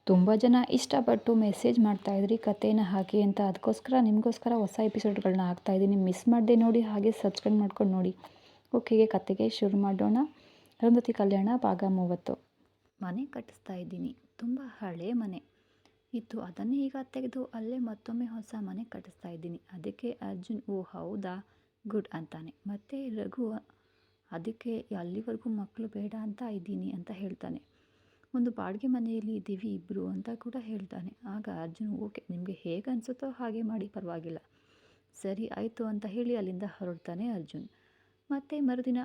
ತುಂಬ ಜನ ಇಷ್ಟಪಟ್ಟು ಮೆಸೇಜ್ ಮಾಡ್ತಾಯಿದ್ರಿ ಕಥೆನ ಹಾಕಿ ಅಂತ. ಅದಕ್ಕೋಸ್ಕರ ನಿಮಗೋಸ್ಕರ ಹೊಸ ಎಪಿಸೋಡ್ಗಳನ್ನ ಹಾಕ್ತಾಯಿದ್ದೀನಿ. ಮಿಸ್ ಮಾಡದೆ ನೋಡಿ, ಹಾಗೆ ಸಬ್ಸ್ಕ್ರೈಬ್ ಮಾಡ್ಕೊಂಡು ನೋಡಿ. ಓಕೆ, ಕತೆಗೆ ಶುರು ಮಾಡೋಣ. ಅರುಂಧತಿ ಕಲ್ಯಾಣ ಭಾಗ 30. ಮನೆ ಕಟ್ಟಿಸ್ತಾ ಇದ್ದೀನಿ. ತುಂಬ ಹಳೆ ಮನೆ ಇತ್ತು, ಅದನ್ನೇ ಈಗ ತೆಗೆದು ಅಲ್ಲೇ ಮತ್ತೊಮ್ಮೆ ಹೊಸ ಮನೆ ಕಟ್ಟಿಸ್ತಾ ಇದ್ದೀನಿ. ಅದಕ್ಕೆ ಅರ್ಜುನ್ ಓ ಹೌದಾ, ಗುಡ್ ಅಂತಾನೆ. ಮತ್ತು ರಘು ಅದಕ್ಕೆ ಅಲ್ಲಿವರೆಗೂ ಮಕ್ಕಳು ಬೇಡ ಅಂತ ಇದ್ದೀನಿ ಅಂತ ಹೇಳ್ತಾನೆ. ಒಂದು ಬಾಡಿಗೆ ಮನೆಯಲ್ಲಿ ಇದ್ದೀವಿ ಇಬ್ಬರು ಅಂತ ಕೂಡ ಹೇಳ್ತಾನೆ. ಆಗ ಅರ್ಜುನ್ ಓಕೆ, ನಿಮಗೆ ಹೇಗೆ ಅನಿಸುತ್ತೋ ಹಾಗೆ ಮಾಡಿ, ಪರವಾಗಿಲ್ಲ, ಸರಿ ಆಯಿತು ಅಂತ ಹೇಳಿ ಅಲ್ಲಿಂದ ಹೊರಡ್ತಾನೆ ಅರ್ಜುನ್. ಮತ್ತು ಮರುದಿನ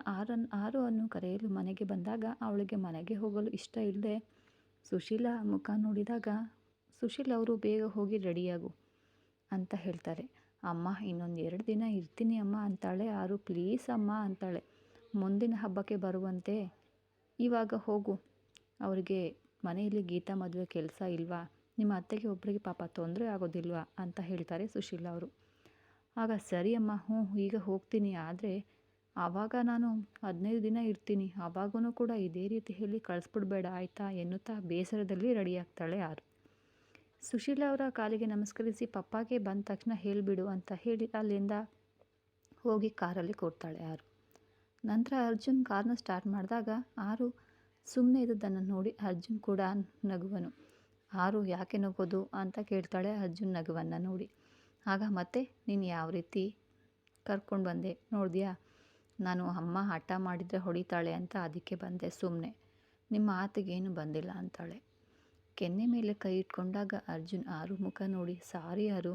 ಆರು ಕರೆಯಲು ಮನೆಗೆ ಬಂದಾಗ ಅವಳಿಗೆ ಮನೆಗೆ ಹೋಗಲು ಇಷ್ಟ ಇಲ್ಲದೆ ಸುಶೀಲಾ ಮುಖ ನೋಡಿದಾಗ ಸುಶೀಲ್ ಅವರು ಬೇಗ ಹೋಗಿ ರೆಡಿಯಾಗು ಅಂತ ಹೇಳ್ತಾರೆ. ಅಮ್ಮ ಇನ್ನೊಂದು 2 ದಿನ ಇರ್ತೀನಿ ಅಮ್ಮ ಅಂತಾಳೆ. ಆರು ಪ್ಲೀಸ್ ಅಮ್ಮ ಅಂತಾಳೆ. ಮುಂದಿನ ಹಬ್ಬಕ್ಕೆ ಬರುವಂತೆ, ಇವಾಗ ಹೋಗು, ಅವರಿಗೆ ಮನೆಯಲ್ಲಿ ಗೀತಾ ಮದುವೆ ಕೆಲಸ ಇಲ್ವಾ, ನಿಮ್ಮ ಅತ್ತೆಗೆ ಒಬ್ಬರಿಗೆ ಪಾಪ ತೊಂದರೆ ಆಗೋದಿಲ್ವಾ ಅಂತ ಹೇಳ್ತಾರೆ ಸುಶೀಲಾ ಅವರು. ಆಗ ಸರಿ ಅಮ್ಮ, ಈಗ ಹೋಗ್ತೀನಿ, ಆದರೆ ಆವಾಗ ನಾನು 15 ದಿನ ಇರ್ತೀನಿ, ಆವಾಗೂ ಕೂಡ ಇದೇ ರೀತಿ ಹೇಳಿ ಕಳಿಸ್ಬಿಡ್ಬೇಡ ಆಯಿತಾ ಎನ್ನುತ್ತಾ ಬೇಸರದಲ್ಲಿ ರೆಡಿಯಾಗ್ತಾಳೆ ಆರು. ಸುಶೀಲಾ ಅವರ ಕಾಲಿಗೆ ನಮಸ್ಕರಿಸಿ ಪಪ್ಪಾಗೆ ಬಂದ ತಕ್ಷಣ ಹೇಳಿಬಿಡು ಅಂತ ಹೇಳಿ ಅಲ್ಲಿಂದ ಹೋಗಿ ಕಾರಲ್ಲಿ ಕೂರ್ತಾಳೆ ಆರು. ನಂತರ ಅರ್ಜುನ್ ಕಾರ್ನ ಸ್ಟಾರ್ಟ್ ಮಾಡಿದಾಗ ಆರು ಸುಮ್ಮನೆ ಇದ್ದದನ್ನು ನೋಡಿ ಅರ್ಜುನ್ ಕೂಡ ನಗುವನು. ಆರು ಯಾಕೆ ನಗೋದು ಅಂತ ಕೇಳ್ತಾಳೆ ಅರ್ಜುನ್ ನಗುವನ್ನು ನೋಡಿ. ಆಗ ಮತ್ತೆ ನೀನು ಯಾವ ರೀತಿ ಕರ್ಕೊಂಡು ಬಂದೆ ನೋಡಿದ್ಯಾ, ನಾನು ಅಮ್ಮ ಹಠ ಮಾಡಿದರೆ ಹೊಡಿತಾಳೆ ಅಂತ ಅದಕ್ಕೆ ಬಂದೆ ಸುಮ್ಮನೆ, ನಿಮ್ಮ ಆತಿಗೇನು ಬಂದಿಲ್ಲ ಅಂತಾಳೆ. ಕೆನ್ನೆ ಮೇಲೆ ಕೈ ಇಟ್ಕೊಂಡಾಗ ಅರ್ಜುನ್ ಆರು ಮುಖ ನೋಡಿ ಸಾರಿ ಆರು,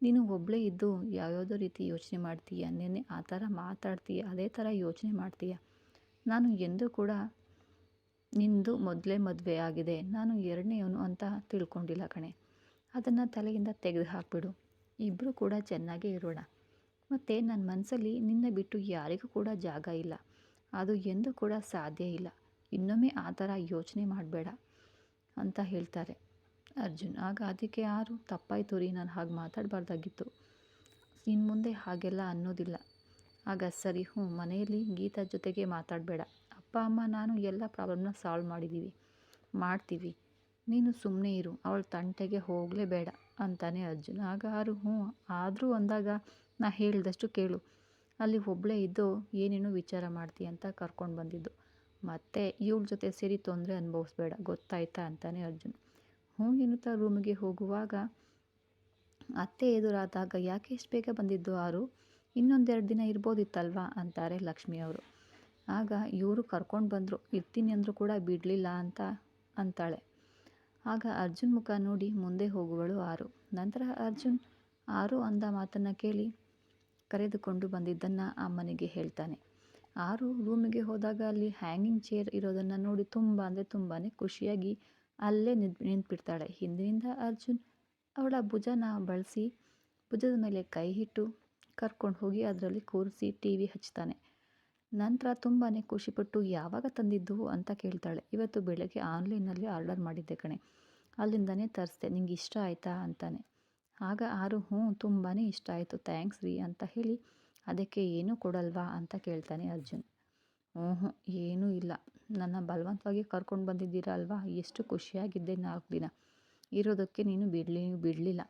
ನೀನು ಒಬ್ಬಳೇ ಇದ್ದು ಯಾವ್ಯಾವುದೋ ರೀತಿ ಯೋಚನೆ ಮಾಡ್ತೀಯ, ನೆನ್ನೆ ಆ ಥರ ಮಾತಾಡ್ತೀಯ, ಅದೇ ಥರ ಯೋಚನೆ ಮಾಡ್ತೀಯ. ನಾನು ಎಂದೂ ಕೂಡ ನಿಂದು ಮೊದಲೇ ಮದುವೆ ಆಗಿದೆ, ನಾನು 2ನೇಯವನು ಅಂತ ತಿಳ್ಕೊಂಡಿಲ್ಲ ಕಣೆ. ಅದನ್ನು ತಲೆಯಿಂದ ತೆಗೆದು ಹಾಕ್ಬಿಡು, ಇಬ್ಬರು ಕೂಡ ಚೆನ್ನಾಗೇ ಇರೋಣ. ಮತ್ತು ನನ್ನ ಮನಸ್ಸಲ್ಲಿ ನಿನ್ನ ಬಿಟ್ಟು ಯಾರಿಗೂ ಕೂಡ ಜಾಗ ಇಲ್ಲ, ಅದು ಎಂದೂ ಕೂಡ ಸಾಧ್ಯ ಇಲ್ಲ. ಇನ್ನೊಮ್ಮೆ ಆ ಥರ ಯೋಚನೆ ಮಾಡಬೇಡ ಅಂತ ಹೇಳ್ತಾರೆ ಅರ್ಜುನ್. ಆಗ ಅದಕ್ಕೆ ಆರು ತಪ್ಪಾಯ್ತು ರೀ, ನಾನು ಹಾಗೆ ಮಾತಾಡಬಾರ್ದಾಗಿತ್ತು, ಇನ್ನು ಮುಂದೆ ಹಾಗೆಲ್ಲ ಅನ್ನೋದಿಲ್ಲ. ಆಗ ಸರಿ, ಮನೆಯಲ್ಲಿ ಗೀತಾ ಜೊತೆಗೆ ಮಾತಾಡಬೇಡ, ಅಪ್ಪ ಅಮ್ಮ ನಾನು ಎಲ್ಲ ಪ್ರಾಬ್ಲಮ್ನ ಸಾಲ್ವ್ ಮಾಡ್ತೀವಿ, ನೀನು ಸುಮ್ಮನೆ ಇರು, ಅವಳ ತಂಟೆಗೆ ಹೋಗಲೇಬೇಡ ಅಂತಾನೆ ಅರ್ಜುನ್. ಆಗ ಆರು ಆದರೂ ಅಂದಾಗ ನಾ ಹೇಳಿದಷ್ಟು ಕೇಳು, ಅಲ್ಲಿ ಒಬ್ಬಳೇ ಇದ್ದು ಏನೇನೋ ವಿಚಾರ ಮಾಡ್ತೀಯ ಅಂತ ಕರ್ಕೊಂಡು ಬಂದಿದ್ದು, ಮತ್ತೆ ಇವಳ ಜೊತೆ ಸೇರಿ ತೊಂದರೆ ಅನುಭವಿಸ್ಬೇಡ, ಗೊತ್ತಾಯ್ತಾ ಅಂತಾನೆ ಅರ್ಜುನ್. ಎನ್ನುತ್ತಾ ರೂಮಿಗೆ ಹೋಗುವಾಗ ಅತ್ತೆ ಎದುರಾದಾಗ ಯಾಕೆ ಇಷ್ಟು ಬೇಗ ಬಂದಿದ್ದು ಆರು, ಇನ್ನೊಂದೆರಡು ದಿನ ಇರ್ಬೋದಿತ್ತಲ್ವಾ ಅಂತಾರೆ ಲಕ್ಷ್ಮಿ ಅವರು. ಆಗ ಇವರು ಕರ್ಕೊಂಡು ಬಂದರು, ಇರ್ತೀನಿ ಅಂದರೂ ಕೂಡ ಬಿಡಲಿಲ್ಲ ಅಂತಾಳೆ. ಆಗ ಅರ್ಜುನ್ ಮುಖ ನೋಡಿ ಮುಂದೆ ಹೋಗುವಳು ಆರು. ನಂತರ ಅರ್ಜುನ್ ಆರು ಅಂದ ಮಾತನ್ನು ಕೇಳಿ ಕರೆದುಕೊಂಡು ಬಂದಿದ್ದನ್ನು ಅಮ್ಮನಿಗೆ ಹೇಳ್ತಾನೆ. ಆರು ರೂಮಿಗೆ ಹೋದಾಗ ಅಲ್ಲಿ ಹ್ಯಾಂಗಿಂಗ್ ಚೇರ್ ಇರೋದನ್ನು ನೋಡಿ ತುಂಬಾ ಖುಷಿಯಾಗಿ ಅಲ್ಲೇ ನಿಂತ್ಬಿಡ್ತಾಳೆ. ಹಿಂದಿನಿಂದ ಅರ್ಜುನ್ ಅವಳ ಭುಜನ ಬಳಸಿ ಭುಜದ ಮೇಲೆ ಕೈ ಇಟ್ಟು ಕರ್ಕೊಂಡು ಹೋಗಿ ಅದರಲ್ಲಿ ಕೂರಿಸಿ TV ಹಚ್ತಾನೆ. ನಂತರ ತುಂಬಾ ಖುಷಿಪಟ್ಟು ಯಾವಾಗ ತಂದಿದ್ದು ಅಂತ ಕೇಳ್ತಾಳೆ. ಇವತ್ತು ಬೆಳಗ್ಗೆ ಆನ್ಲೈನಲ್ಲಿ ಆರ್ಡರ್ ಮಾಡಿದ್ದೆ ಕಣೆ, ಅಲ್ಲಿಂದನೇ ತರಿಸ್ದೆ, ನಿಂಗೆ ಇಷ್ಟ ಆಯಿತಾ ಅಂತಾನೆ. ಆಗ ಆರು ತುಂಬಾ ಇಷ್ಟ ಆಯಿತು, ಥ್ಯಾಂಕ್ಸ್ ರೀ ಅಂತ ಹೇಳಿ ಅದಕ್ಕೆ ಏನೂ ಕೊಡಲ್ವಾ ಅಂತ ಕೇಳ್ತಾನೆ ಅರ್ಜುನ್. ಏನೂ ಇಲ್ಲ, ನನ್ನ ಬಲವಂತವಾಗಿ ಕರ್ಕೊಂಡು ಬಂದಿದ್ದೀರಾ ಅಲ್ವಾ, ಎಷ್ಟು ಖುಷಿಯಾಗಿದ್ದೆ, 4 ದಿನ ಇರೋದಕ್ಕೆ ನೀನು ಬಿಡಲಿಲ್ಲ.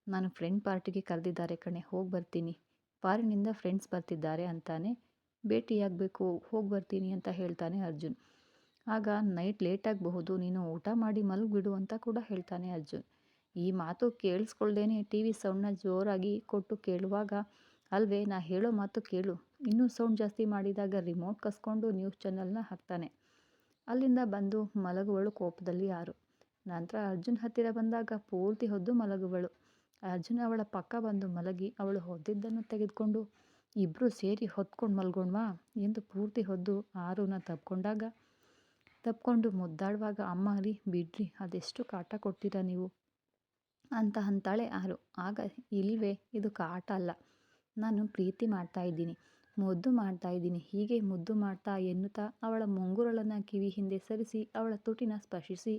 ನಾನು ಫ್ರೆಂಡ್ ಪಾರ್ಟಿಗೆ ಕರೆದಿದ್ದಾರೆ ಕಣೆ, ಹೋಗಿ ಬರ್ತೀನಿ, ಫಾರಿನಿಂದ ಫ್ರೆಂಡ್ಸ್ ಬರ್ತಿದ್ದಾರೆ ಅಂತಾನೆ, ಭೇಟಿಯಾಗಬೇಕು, ಹೋಗಿ ಬರ್ತೀನಿ ಅಂತ ಹೇಳ್ತಾನೆ ಅರ್ಜುನ್. ಆಗ ನೈಟ್ ಲೇಟಾಗಬಹುದು, ನೀನು ಊಟ ಮಾಡಿ ಮಲಗಿಬಿಡು ಅಂತ ಕೂಡ ಹೇಳ್ತಾನೆ ಅರ್ಜುನ್. ಈ ಮಾತು ಕೇಳಿಸ್ಕೊಳ್ದೇನೆ TV ಸೌಂಡನ್ನ ಜೋರಾಗಿ ಕೊಟ್ಟು ಕೇಳುವಾಗ, ಅಲ್ವೇ ನಾ ಹೇಳೋ ಮಾತು ಕೇಳು, ಇನ್ನೂ ಸೌಂಡ್ ಜಾಸ್ತಿ ಮಾಡಿದಾಗ ರಿಮೋಟ್ ಕಸ್ಕೊಂಡು ನ್ಯೂಸ್ ಚಾನಲ್ನ ಹಾಕ್ತಾನೆ. ಅಲ್ಲಿಂದ ಬಂದು ಮಲಗುವಳು ಕೋಪದಲ್ಲಿ ಆರು. ನಂತರ ಅರ್ಜುನ್ ಹತ್ತಿರ ಬಂದಾಗ ಪೂರ್ತಿ ಹೊದ್ದು ಮಲಗುವಳು. ಅರ್ಜುನ್ ಅವಳ ಪಕ್ಕ ಬಂದು ಮಲಗಿ ಅವಳು ಹೊದ್ದಿದ್ದನ್ನು ತೆಗೆದುಕೊಂಡು ಇಬ್ಬರು ಸೇರಿ ಹೊತ್ಕೊಂಡು ಮಲ್ಗೋಣ್ವಾ ಎಂದು ಪೂರ್ತಿ ಹೊದ್ದು ಆರುನ ತಪ್ಕೊಂಡು ಮುದ್ದಾಡುವಾಗ, ಅಮ್ಮ ರೀ ಬಿಡ್ರಿ, ಅದೆಷ್ಟು ಕಾಟ ಕೊಡ್ತೀರಾ ನೀವು ಅಂತಾಳೆ ಆರು. ಆಗ ಇಲ್ವೇ, ಇದು ಕಾಟ ಅಲ್ಲ, ನಾನು ಪ್ರೀತಿ ಮಾಡ್ತಾ ಇದ್ದೀನಿ, ಮುದ್ದು ಮಾಡ್ತಾ ಇದ್ದೀನಿ, ಹೀಗೆ ಮುದ್ದು ಮಾಡ್ತಾ ಎನ್ನುತ್ತಾ ಅವಳ ಮುಂಗುರಳನ್ನು ಕಿವಿ ಹಿಂದೆ ಸರಿಸಿ ಅವಳ ತುಟಿನ ಸ್ಪರ್ಶಿಸಿ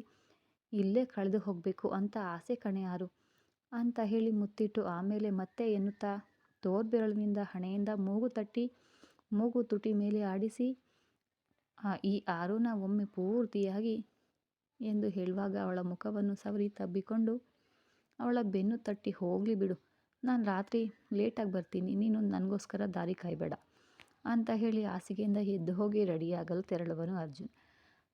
ಇಲ್ಲೇ ಕಳೆದು ಹೋಗಬೇಕು ಅಂತ ಆಸೆ ಕಣೆ ಆರು ಅಂತ ಹೇಳಿ ಮುತ್ತಿಟ್ಟು ಆಮೇಲೆ ಮತ್ತೆ ಎನ್ನುತ್ತಾ ತೋರ್ಬೆರಳಿನಿಂದ ಹಣೆಯಿಂದ ಮೂಗು ತಟ್ಟಿ ಮೂಗು ತುಟಿ ಮೇಲೆ ಆಡಿಸಿ ಈ ಆರುನ ಒಮ್ಮೆ ಪೂರ್ತಿಯಾಗಿ ಎಂದು ಹೇಳುವಾಗ ಅವಳ ಮುಖವನ್ನು ಸವರಿ ತಬ್ಬಿಕೊಂಡು ಅವಳ ಬೆನ್ನು ತಟ್ಟಿ ಹೋಗಲಿ ಬಿಡು, ನಾನು ರಾತ್ರಿ ಲೇಟಾಗಿ ಬರ್ತೀನಿ, ನೀನು ನನಗೋಸ್ಕರ ದಾರಿ ಕಾಯಬೇಡ ಅಂತ ಹೇಳಿ ಹಾಸಿಗೆಯಿಂದ ಎದ್ದು ಹೋಗಿ ರೆಡಿಯಾಗಲು ತೆರಳುವನು ಅರ್ಜುನ್.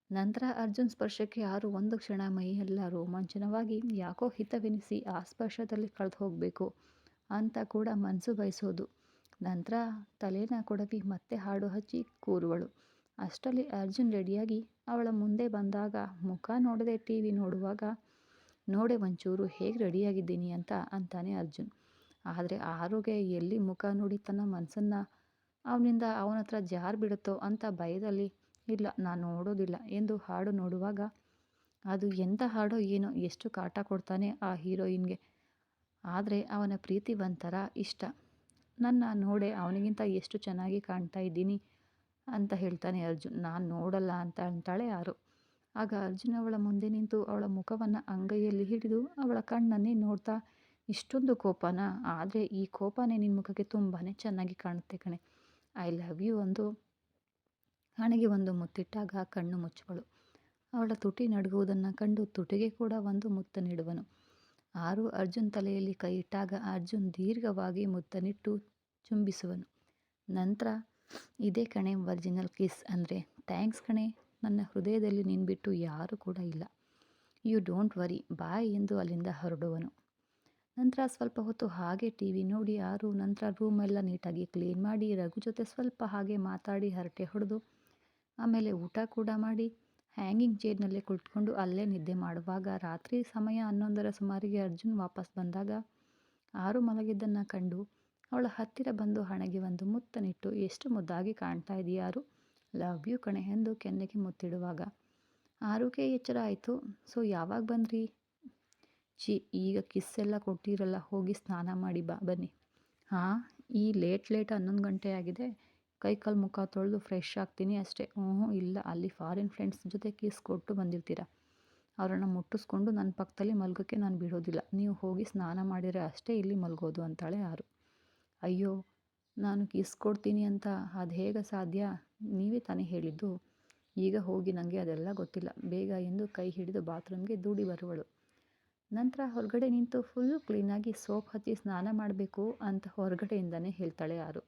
ನಂತರ ಅರ್ಜುನ್ ಸ್ಪರ್ಶಕ್ಕೆ ಯಾರು ಒಂದು ಕ್ಷಣ ಮೈಯೆಲ್ಲ ರೋಮಾಂಚನವಾಗಿ ಯಾಕೋ ಹಿತವೆನಿಸಿ ಆ ಸ್ಪರ್ಶದಲ್ಲಿ ಕಳೆದು ಹೋಗಬೇಕು ಅಂತ ಕೂಡ ಮನಸ್ಸು ಬಯಸೋದು. ನಂತರ ತಲೆನ ಕೊಡವಿ ಮತ್ತೆ ಹಾಡು ಹಚ್ಚಿ ಕೂರುವಳು. ಅಷ್ಟರಲ್ಲಿ ಅರ್ಜುನ್ ರೆಡಿಯಾಗಿ ಅವಳ ಮುಂದೆ ಬಂದಾಗ ಮುಖ ನೋಡದೆ ಟಿ ವಿ ನೋಡುವಾಗ, ನೋಡೆ ಒಂಚೂರು ಹೇಗೆ ರೆಡಿಯಾಗಿದ್ದೀನಿ ಅಂತ ಅಂತಾನೆ ಅರ್ಜುನ್. ಆದರೆ ಆರುಗೆ ಎಲ್ಲಿ ಮುಖ ನೋಡಿ ತನ್ನ ಮನಸ್ಸನ್ನು ಅವನಿಂದ ಅವನ ಹತ್ರ ಜಾರು ಬಿಡುತ್ತೋ ಅಂತ ಭಯದಲ್ಲಿ, ಇಲ್ಲ ನಾನು ನೋಡೋದಿಲ್ಲ ಎಂದು ಹಾಡು ನೋಡುವಾಗ, ಅದು ಎಂಥ ಹಾಡೋ ಏನೋ, ಎಷ್ಟು ಕಾಟ ಕೊಡ್ತಾನೆ ಆ ಹೀರೋಯಿನ್ಗೆ, ಆದರೆ ಅವನ ಪ್ರೀತಿ ಒಂಥರ ಇಷ್ಟ, ನನ್ನ ನೋಡೆ ಅವನಿಗಿಂತ ಎಷ್ಟು ಚೆನ್ನಾಗಿ ಕಾಣ್ತಾ ಇದ್ದೀನಿ ಅಂತ ಹೇಳ್ತಾನೆ ಅರ್ಜುನ್. ನಾನು ನೋಡಲ್ಲ ಅಂತ ಅಂತಾಳೆ ಆರು. ಆಗ ಅರ್ಜುನ್ ಅವಳ ಮುಂದೆ ನಿಂತು ಅವಳ ಮುಖವನ್ನು ಅಂಗೈಯಲ್ಲಿ ಹಿಡಿದು ಅವಳ ಕಣ್ಣನ್ನೇ ನೋಡ್ತಾ, ಇಷ್ಟೊಂದು ಕೋಪನಾ? ಆದರೆ ಈ ಕೋಪನೇ ನಿನ್ನ ಮುಖಕ್ಕೆ ತುಂಬಾ ಚೆನ್ನಾಗಿ ಕಾಣುತ್ತೆ ಕಣೆ, ಐ ಲವ್ ಯು ಅಂದು ಹಣೆಗೆ ಒಂದು ಮುತ್ತಿಟ್ಟಾಗ ಕಣ್ಣು ಮುಚ್ಚುವಳು. ಅವಳ ತುಟಿ ನಡುಗುವುದನ್ನು ಕಂಡು ತುಟಿಗೆ ಕೂಡ ಒಂದು ಮುತ್ತ ನೀಡುವನು. ಆರು ಅರ್ಜುನ್ ತಲೆಯಲ್ಲಿ ಕೈ ಇಟ್ಟಾಗ ಅರ್ಜುನ್ ದೀರ್ಘವಾಗಿ ಮುತ್ತನಿಟ್ಟು ಚುಂಬಿಸುವನು. ನಂತರ, ಇದೇ ಕಣೆ ಒರಿಜಿನಲ್ ಕಿಸ್ ಅಂದರೆ, ಥ್ಯಾಂಕ್ಸ್ ಕಣೆ, ನನ್ನ ಹೃದಯದಲ್ಲಿ ನೀನು ಬಿಟ್ಟು ಯಾರೂ ಕೂಡ ಇಲ್ಲ, ಯು ಡೋಂಟ್ ವರಿ, ಬಾಯ್ ಎಂದು ಅಲ್ಲಿಂದ ಹೊರಡುವನು. ನಂತರ ಸ್ವಲ್ಪ ಹೊತ್ತು ಹಾಗೆ ಟಿ ವಿ ನೋಡಿ ಆರು ನಂತರ ರೂಮೆಲ್ಲ ನೀಟಾಗಿ ಕ್ಲೀನ್ ಮಾಡಿ ರಘು ಜೊತೆ ಸ್ವಲ್ಪ ಹಾಗೆ ಮಾತಾಡಿ ಹರಟೆ ಹೊಡೆದು ಆಮೇಲೆ ಊಟ ಕೂಡ ಮಾಡಿ ಹ್ಯಾಂಗಿಂಗ್ ಚೇರ್ನಲ್ಲೇ ಕುಳಿತುಕೊಂಡು ಅಲ್ಲೇ ನಿದ್ದೆ ಮಾಡುವಾಗ ರಾತ್ರಿ ಸಮಯ 11ರ ಸುಮಾರಿಗೆ ಅರ್ಜುನ್ ವಾಪಸ್ ಬಂದಾಗ ಆರು ಮಲಗಿದ್ದನ್ನು ಕಂಡು ಅವಳ ಹತ್ತಿರ ಬಂದು ಹಣೆಗೆ ಒಂದು ಮುತ್ತನಿಟ್ಟು, ಎಷ್ಟು ಮುದ್ದಾಗಿ ಕಾಣ್ತಾ ಇದೆಯಾ ಆರು, ಲವ್ ಯು ಕಣೆ ಎಂದು ಕೆನ್ನೆಗೆ ಮುತ್ತಿಡುವಾಗ ಆರುಗೆ ಎಚ್ಚರ ಆಯಿತು. ಸೊ ಯಾವಾಗ ಬಂದ್ರಿ? ಈಗ ಕಿಸ್ ಎಲ್ಲ ಕೊಟ್ಟಿರಲ್ಲ, ಹೋಗಿ ಸ್ನಾನ ಮಾಡಿ ಬನ್ನಿ. ಹಾಂ, ಈ ಲೇಟ್ 11 ಗಂಟೆ ಆಗಿದೆ, ಕೈ ಕಾಲು ಮುಖ ತೊಳೆದು ಫ್ರೆಶ್ ಆಗ್ತೀನಿ ಅಷ್ಟೇ. ಇಲ್ಲ, ಅಲ್ಲಿ ಫಾರಿನ್ ಫ್ರೆಂಡ್ಸ್ ಜೊತೆ ಕಿಸ್ ಕೊಟ್ಟು ಬಂದಿರ್ತೀರ, ಅವರನ್ನು ಮುಟ್ಟಿಸ್ಕೊಂಡು ನನ್ನ ಪಕ್ಕದಲ್ಲಿ ಮಲ್ಗೋಕ್ಕೆ ನಾನು ಬಿಡೋದಿಲ್ಲ, ನೀವು ಹೋಗಿ ಸ್ನಾನ ಮಾಡಿದರೆ ಅಷ್ಟೇ ಇಲ್ಲಿ ಮಲ್ಗೋದು ಅಂತಾಳೆ ಆರು. ಅಯ್ಯೋ, ನಾನು ಕಿಸ್ ಕೊಡ್ತೀನಿ ಅಂತ ಅದು ಹೇಗೆ ಸಾಧ್ಯ, ನೀವೇ ತಾನೇ ಹೇಳಿದ್ದು, ಈಗ ಹೋಗಿ ನನಗೆ ಅದೆಲ್ಲ ಗೊತ್ತಿಲ್ಲ, ಬೇಗ ಎಂದು ಕೈ ಹಿಡಿದು ಬಾತ್ರೂಮ್ಗೆ ದೂಡಿ ಬರುವಳು. ನಂತರ ಹೊರಗಡೆ ನಿಂತು ಫುಲ್ ಕ್ಲೀನಾಗಿ ಸೋಪ್ ಹಚ್ಚಿ ಸ್ನಾನ ಮಾಡಬೇಕು ಅಂತ ಹೊರಗಡೆಯಿಂದನೇ ಹೇಳ್ತಾಳೆ ಆರು.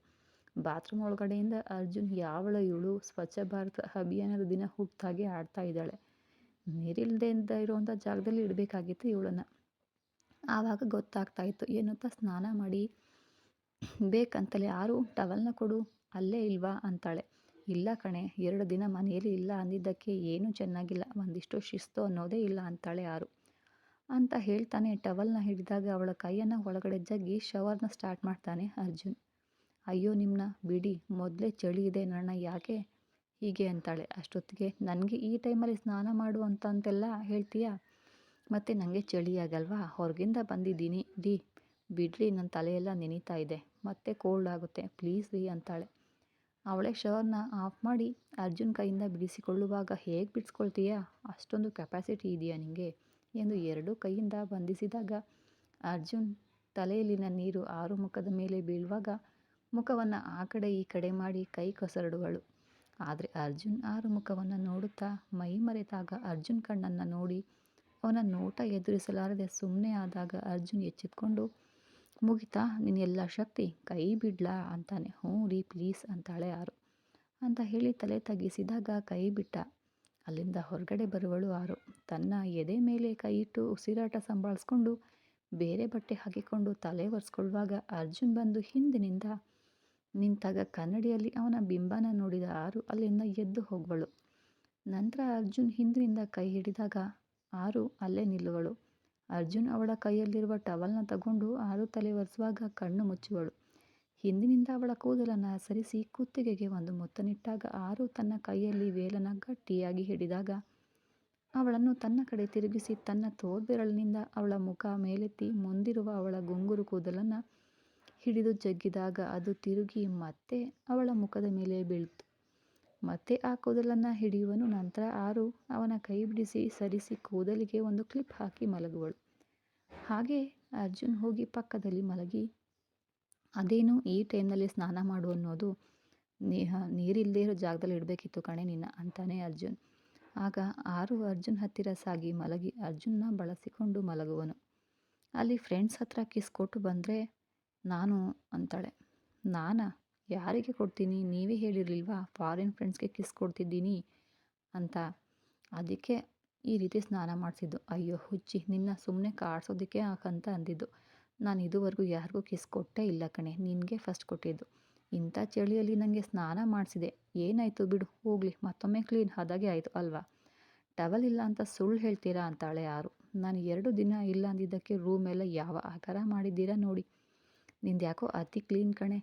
ಬಾತ್ರೂಮ್ ಒಳಗಡೆಯಿಂದ ಅರ್ಜುನ್ ಯಾವಳ ಇವಳು, ಸ್ವಚ್ಛ ಭಾರತ ಅಭಿಯಾನದ ದಿನ ಹುಟ್ಟಾಗೆ ಆಡ್ತಾ ಇದ್ದಾಳೆ, ನೀರಿಲ್ಲದೆ ಇರುವಂಥ ಜಾಗದಲ್ಲಿ ಇಡಬೇಕಾಗಿತ್ತು ಇವಳನ್ನು. ಆವಾಗ ಗೊತ್ತಾಗ್ತಾ ಇತ್ತು ಎನ್ನುತ್ತಾ ಸ್ನಾನ ಮಾಡಿ ಬೇಕಂತಲೇ ಆರು ಟವಲ್ನ ಕೊಡು, ಅಲ್ಲೇ ಇಲ್ವಾ ಅಂತಾಳೆ. ಇಲ್ಲ ಕಣೆ, 2 ದಿನ ಮನೆಯಲ್ಲಿ ಇಲ್ಲ ಅಂದಿದ್ದಕ್ಕೆ ಏನೂ ಚೆನ್ನಾಗಿಲ್ಲ, ಒಂದಿಷ್ಟು ಶಿಸ್ತು ಅನ್ನೋದೇ ಇಲ್ಲ ಅಂತಾಳೆ ಆರು. ಅಂತ ಹೇಳ್ತಾನೆ ಟವಲ್ನ ಹಿಡಿದಾಗ ಅವಳ ಕೈಯನ್ನು ಒಳಗಡೆ ಜಗ್ಗಿ ಶವರ್ನ ಸ್ಟಾರ್ಟ್ ಮಾಡ್ತಾನೆ ಅರ್ಜುನ್. ಅಯ್ಯೋ ನಿಮ್ಮನ್ನ ಬಿಡಿ, ಮೊದಲೇ ಚಳಿ ಇದೆ, ನನ್ನ ಯಾಕೆ ಹೀಗೆ ಅಂತಾಳೆ. ಅಷ್ಟೊತ್ತಿಗೆ, ನನಗೆ ಈ ಟೈಮಲ್ಲಿ ಸ್ನಾನ ಮಾಡು ಅಂತೆಲ್ಲ ಹೇಳ್ತೀಯಾ, ಮತ್ತು ನನಗೆ ಚಳಿ ಆಗಲ್ವಾ, ಹೊರಗಿಂದ ಬಂದಿದ್ದೀನಿ ರೀ, ಬಿಡ್ರಿ, ನನ್ನ ತಲೆಯೆಲ್ಲ ನೆನೀತಾ ಇದೆ, ಮತ್ತೆ ಕೋಲ್ಡ್ ಆಗುತ್ತೆ, ಪ್ಲೀಸ್ ರೀ ಅಂತಾಳೆ. ಅವಳೇ ಶವರ್ನ ಆಫ್ ಮಾಡಿ ಅರ್ಜುನ್ ಕೈಯಿಂದ ಬಿಡಿಸಿಕೊಳ್ಳುವಾಗ, ಹೇಗೆ ಬಿಡಿಸ್ಕೊಳ್ತೀಯಾ, ಅಷ್ಟೊಂದು ಕೆಪಾಸಿಟಿ ಇದೆಯಾ ನಿನಗೆ ಎಂದು 2 ಕೈಯಿಂದ ಬಂಧಿಸಿದಾಗ ಅರ್ಜುನ್ ತಲೆಯಲ್ಲಿನ ನೀರು ಆರು ಮುಖದ ಮೇಲೆ ಬೀಳುವಾಗ ಮುಖವನ್ನು ಆ ಕಡೆ ಈ ಕಡೆ ಮಾಡಿ ಕೈ ಕೊಸರುಡುವಳು. ಆದರೆ ಅರ್ಜುನ್ ಆರು ಮುಖವನ್ನು ನೋಡುತ್ತಾ ಮೈ ಮರೆತಾಗ ಅರ್ಜುನ್ ಕಣ್ಣನ್ನು ನೋಡಿ ಅವನ ನೋಟ ಎದುರಿಸಲಾರದೆ ಸುಮ್ಮನೆ ಆದಾಗ ಅರ್ಜುನ್ ಎಚ್ಚೆತ್ಕೊಂಡು, ಮುಗಿತಾ ನಿನ್ನ ಎಲ್ಲ ಶಕ್ತಿ, ಕೈ ಬಿಡ್ಲಾ ಅಂತಾನೆ. ಹ್ಞೂ ರೀ ಪ್ಲೀಸ್ ಅಂತಾಳೆ ಆರು ಅಂತ ಹೇಳಿ ತಲೆ ತಗ್ಗಿಸಿದಾಗ ಕೈ ಬಿಟ್ಟ. ಅಲ್ಲಿಂದ ಹೊರಗಡೆ ಬರುವಳು ಆರು. ತನ್ನ ಎದೆ ಮೇಲೆ ಕೈ ಇಟ್ಟು ಉಸಿರಾಟ ಸಂಭಾಳಿಸ್ಕೊಂಡು ಬೇರೆ ಬಟ್ಟೆ ಹಾಕಿಕೊಂಡು ತಲೆ ಒರೆಸ್ಕೊಳ್ಳುವಾಗ ಅರ್ಜುನ್ ಬಂದು ಹಿಂದಿನಿಂದ ನಿಂತಾಗ ಕನ್ನಡಿಯಲ್ಲಿ ಅವನ ಬಿಂಬನ ನೋಡಿದ ಆರು ಅಲ್ಲಿಂದ ಎದ್ದು ಹೋಗುವಳು. ನಂತರ ಅರ್ಜುನ್ ಹಿಂದಿನಿಂದ ಕೈ ಹಿಡಿದಾಗ ಆರು ಅಲ್ಲೇ ನಿಲ್ಲುವಳು. ಅರ್ಜುನ್ ಅವಳ ಕೈಯಲ್ಲಿರುವ ಟವಲ್ನ ತಗೊಂಡು ಆರು ತಲೆ ಒರೆಸುವಾಗ ಕಣ್ಣು ಮುಚ್ಚುವಳು. ಹಿಂದಿನಿಂದ ಅವಳ ಕೂದಲನ್ನು ಸರಿಸಿ ಕುತ್ತಿಗೆಗೆ ಒಂದು ಮುತ್ತನಿಟ್ಟಾಗ ಆರು ತನ್ನ ಕೈಯಲ್ಲಿ ವೇಲನ್ನು ಗಟ್ಟಿಯಾಗಿ ಹಿಡಿದಾಗ ಅವಳನ್ನು ತನ್ನ ಕಡೆ ತಿರುಗಿಸಿ ತನ್ನ ತೋರ್ಬೆರಳಿನಿಂದ ಅವಳ ಮುಖ ಮೇಲೆತ್ತಿ ಮುಂದಿರುವ ಅವಳ ಗುಂಗುರು ಕೂದಲನ್ನು ಹಿಡಿದು ಜಗ್ಗಿದಾಗ ಅದು ತಿರುಗಿ ಮತ್ತೆ ಅವಳ ಮುಖದ ಮೇಲೆ ಬೀಳ್ತು. ಮತ್ತೆ ಆ ಕೂದಲನ್ನು ಹಿಡಿಯುವನು. ನಂತರ ಆರು ಅವನ ಕೈ ಬಿಡಿಸಿ ಸರಿಸಿ ಕೂದಲಿಗೆ ಒಂದು ಕ್ಲಿಪ್ ಹಾಕಿ ಮಲಗುವಳು. ಹಾಗೆ ಅರ್ಜುನ್ ಹೋಗಿ ಪಕ್ಕದಲ್ಲಿ ಮಲಗಿ, ಅದೇನು ಈ ಟೈಮ್ನಲ್ಲಿ ಸ್ನಾನ ಮಾಡು ಅನ್ನೋದು, ನೀರಿಲ್ಲದೆ ಇರೋ ಜಾಗದಲ್ಲಿ ಇಡಬೇಕಿತ್ತು ಕಣೆ ನಿನ್ನ ಅಂತಾನೆ ಅರ್ಜುನ್. ಆಗ ಆರು ಅರ್ಜುನ್ ಹತ್ತಿರ ಸಾಗಿ ಮಲಗಿ ಅರ್ಜುನ್ನ ಬಳಸಿಕೊಂಡು ಮಲಗುವನು. ಅಲ್ಲಿ ಫ್ರೆಂಡ್ಸ್ ಹತ್ರ ಕಿಸ್ ಕೊಟ್ಟು ಬಂದರೆ ನಾನು ಅಂತಾಳೆ. ನಾನಾ? ಯಾರಿಗೆ ಕೊಡ್ತೀನಿ? ನೀವೇ ಹೇಳಿರಲಿಲ್ವಾ ಫಾರಿನ್ ಫ್ರೆಂಡ್ಸ್ಗೆ ಕಿಸ್ ಕೊಡ್ತಿದ್ದೀನಿ ಅಂತ. ಅದಕ್ಕೆ ಈ ರೀತಿ ಸ್ನಾನ ಮಾಡಿಸಿದ್ದು. ಅಯ್ಯೋ ಹುಚ್ಚಿ, ನಿನ್ನ ಸುಮ್ಮನೆ ಕಾಡ್ಸೋದಕ್ಕೆ ಅಂತ ಅಂದಿದ್ದು. ನಾನು ಇದುವರೆಗೂ ಯಾರಿಗೂ ಕಿಸ್ ಕೊಟ್ಟೇ ಇಲ್ಲ ಕಣೆ, ನಿನಗೆ ಫಸ್ಟ್ ಕೊಟ್ಟಿದ್ದು. ಇಂಥ ಚಳಿಯಲ್ಲಿ ನನಗೆ ಸ್ನಾನ ಮಾಡಿಸಿದೆ, ಏನಾಯಿತು ಬಿಡು, ಹೋಗಲಿ, ಮತ್ತೊಮ್ಮೆ ಕ್ಲೀನ್ ಆದಾಗೆ ಆಯಿತು ಅಲ್ವಾ? ಟವಲ್ ಇಲ್ಲ ಅಂತ ಸುಳ್ಳು ಹೇಳ್ತೀರಾ ಅಂತಾಳೆ ಆರು. ನಾನು 2 ದಿನ ಇಲ್ಲ ಅಂದಿದ್ದಕ್ಕೆ ರೂಮೆಲ್ಲ ಯಾವ ಆಕಾರ ಮಾಡಿದ್ದೀರಾ ನೋಡಿ. ನಿಂದು ಯಾಕೋ ಅತಿ ಕ್ಲೀನ್ ಕಣೆ.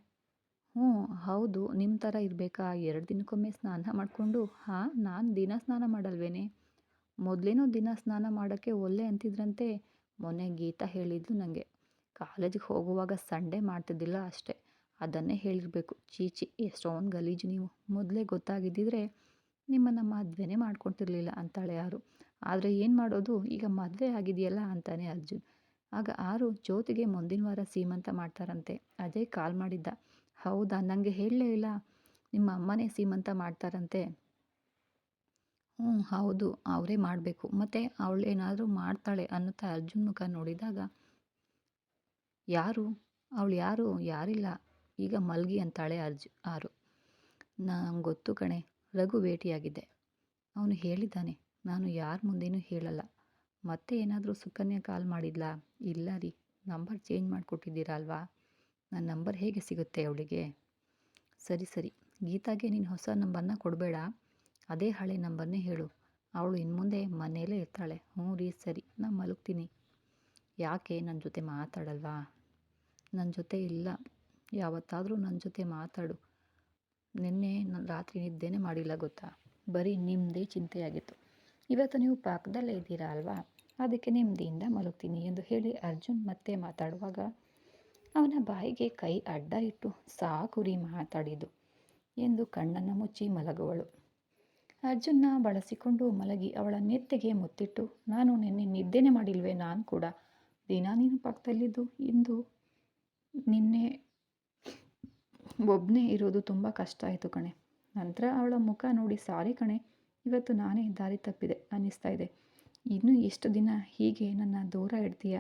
ಹ್ಞೂ ಹೌದು, ನಿಮ್ಮ ಥರ ಇರಬೇಕಾ? 2 ದಿನಕ್ಕೊಮ್ಮೆ ಸ್ನಾನ ಮಾಡಿಕೊಂಡು? ಹಾಂ, ನಾನು ದಿನ ಸ್ನಾನ ಮಾಡಲ್ವೇನೆ? ಮೊದಲೇನೋ ದಿನ ಸ್ನಾನ ಮಾಡೋಕ್ಕೆ ಒಲ್ಲೆ ಅಂತಿದ್ರಂತೆ. ಮೊನ್ನೆ ಗೀತಾ ಹೇಳಿದ್ಲು ನನಗೆ. ಕಾಲೇಜಿಗೆ ಹೋಗುವಾಗ ಸಂಡೇ ಮಾಡ್ತಿದ್ದಿಲ್ಲ ಅಷ್ಟೇ, ಅದನ್ನೇ ಹೇಳಿರಬೇಕು. ಚೀಚಿ, ಎಷ್ಟೊಂದು ಗಲೀಜು ನೀವು. ಮೊದಲೇ ಗೊತ್ತಾಗಿದ್ದಿದ್ರೆ ನಿಮ್ಮನ್ನು ಮದುವೆನೇ ಮಾಡ್ಕೊತಿರ್ಲಿಲ್ಲ ಅಂತಾಳೆ ಆರು. ಆದರೆ ಏನು ಮಾಡೋದು, ಈಗ ಮದುವೆ ಆಗಿದೆಯಲ್ಲ ಅಂತಾನೆ ಅರ್ಜುನ್. ಆಗ ಆರು, ಜ್ಯೋತಿಗೆ ಮುಂದಿನ ವಾರ ಸೀಮಂತ ಮಾಡ್ತಾರಂತೆ, ಅಜಯ್ ಕಾಲ್ ಮಾಡಿದ್ದ. ಹೌದಾ? ನನಗೆ ಹೇಳಲೇ ಇಲ್ಲ. ನಿಮ್ಮ ಅಮ್ಮನೇ ಸೀಮಂತ ಮಾಡ್ತಾರಂತೆ. ಹ್ಞೂ ಹೌದು, ಅವರೇ ಮಾಡಬೇಕು. ಮತ್ತು ಅವಳೇನಾದರೂ ಮಾಡ್ತಾಳೆ ಅನ್ನುತ್ತಾ ಅರ್ಜುನ್ ಮುಖ ನೋಡಿದಾಗ, ಯಾರು? ಅವಳು ಯಾರು? ಯಾರಿಲ್ಲ, ಈಗ ಮಲ್ಗಿ ಅಂತಾಳೆ ಆರು. ನಂಗೆ ಗೊತ್ತು ಕಣೆ, ರಘು ಭೇಟಿಯಾಗಿದ್ದೆ. ಅವನು ಹೇಳಿದ್ದಾನೆ, ನಾನು ಯಾರ ಮುಂದೇನೂ ಹೇಳಲ್ಲ. ಮತ್ತೆ ಏನಾದರೂ ಸುಕನ್ಯಾ ಕಾಲ್ ಮಾಡಿದ್ಲಾ? ಇಲ್ಲ ರೀ, ನಂಬರ್ ಚೇಂಜ್ ಮಾಡಿಕೊಟ್ಟಿದ್ದೀರಾ ಅಲ್ವಾ? ನನ್ನ ನಂಬರ್ ಹೇಗೆ ಸಿಗುತ್ತೆ ಅವಳಿಗೆ? ಸರಿ ಸರಿ, ಗೀತಾಗೆ ನೀನು ಹೊಸ ನಂಬರ್ನ ಕೊಡಬೇಡ, ಅದೇ ಹಳೆ ನಂಬರ್ನೇ ಹೇಳು. ಅವಳು ಇನ್ಮುಂದೆ ಮನೆಯಲ್ಲೇ ಇರ್ತಾಳೆ. ಹ್ಞೂ ರೀ, ಸರಿ, ನಾನು ಮಲಗ್ತೀನಿ. ಯಾಕೆ ನನ್ನ ಜೊತೆ ಮಾತಾಡಲ್ವಾ? ನನ್ನ ಜೊತೆ ಇಲ್ಲ, ಯಾವತ್ತಾದರೂ ನನ್ನ ಜೊತೆ ಮಾತಾಡು. ನಿನ್ನೆ ನಾನು ರಾತ್ರಿ ನಿದ್ದೆನೇ ಮಾಡಿಲ್ಲ ಗೊತ್ತಾ? ಬರೀ ನಿಮ್ಮದೇ ಚಿಂತೆಯಾಗಿತ್ತು. ಇವತ್ತು ನೀವು ಪಕ್ಕದಲ್ಲೇ ಇದ್ದೀರಾ ಅಲ್ವಾ, ಅದಕ್ಕೆ ನೆಮ್ಮದಿಯಿಂದ ಮಲಗ್ತೀನಿ ಎಂದು ಹೇಳಿ ಅರ್ಜುನ್ ಮತ್ತೆ ಮಾತಾಡುವಾಗ ಅವನ ಬಾಯಿಗೆ ಕೈ ಅಡ್ಡ ಇಟ್ಟು, ಸಾಕು ರೀ ಮಾತಾಡಿದ್ದು ಎಂದು ಕಣ್ಣನ್ನು ಮುಚ್ಚಿ ಮಲಗುವಳು. ಅರ್ಜುನ್ನ ಬಳಸಿಕೊಂಡು ಮಲಗಿ ಅವಳ ನೆತ್ತಿಗೆ ಮುತ್ತಿಟ್ಟು, ನಾನು ನಿನ್ನೆ ನಿದ್ದೆನೇ ಮಾಡಿಲ್ವೇ? ನಾನು ಕೂಡ ದಿನ ನೀನು ಪಕ್ಕದಲ್ಲಿದ್ದು ಇಂದು ನಿನ್ನೆ ಒಬ್ಬನೇ ಇರೋದು ತುಂಬ ಕಷ್ಟ ಆಯಿತು ಕಣೆ. ನಂತರ ಅವಳ ಮುಖ ನೋಡಿ, ಸಾರಿ ಕಣೆ, ಇವತ್ತು ನಾನೇ ದಾರಿ ತಪ್ಪಿದೆ ಅನ್ನಿಸ್ತಾ ಇದೆ. ಇನ್ನೂ ಎಷ್ಟು ದಿನ ಹೀಗೆ ನನ್ನ ದೂರ ಇಡ್ತೀಯ?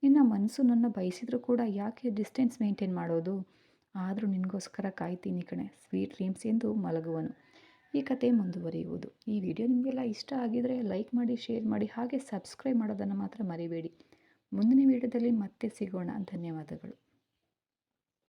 ನಿನ್ನ ಮನಸ್ಸು ನನ್ನ ಬಯಸಿದ್ರು ಕೂಡ ಯಾಕೆ ಡಿಸ್ಟೆನ್ಸ್ ಮೇಂಟೈನ್ ಮಾಡೋದು? ಆದರೂ ನಿನಗೋಸ್ಕರ ಕಾಯ್ತೀನಿ ಕಣೆ, ಸ್ವೀಟ್ ಡ್ರೀಮ್ಸ್ ಎಂದು ಮಲಗುವನು. ಈ ಕತೆ ಮುಂದುವರಿಯುವುದು. ಈ ವಿಡಿಯೋ ನಿಮಗೆಲ್ಲ ಇಷ್ಟ ಆಗಿದರೆ ಲೈಕ್ ಮಾಡಿ, ಶೇರ್ ಮಾಡಿ, ಹಾಗೆ ಸಬ್ಸ್ಕ್ರೈಬ್ ಮಾಡೋದನ್ನು ಮಾತ್ರ ಮರಿಬೇಡಿ. ಮುಂದಿನ ವಿಡಿಯೋದಲ್ಲಿ ಮತ್ತೆ ಸಿಗೋಣ. ಧನ್ಯವಾದಗಳು.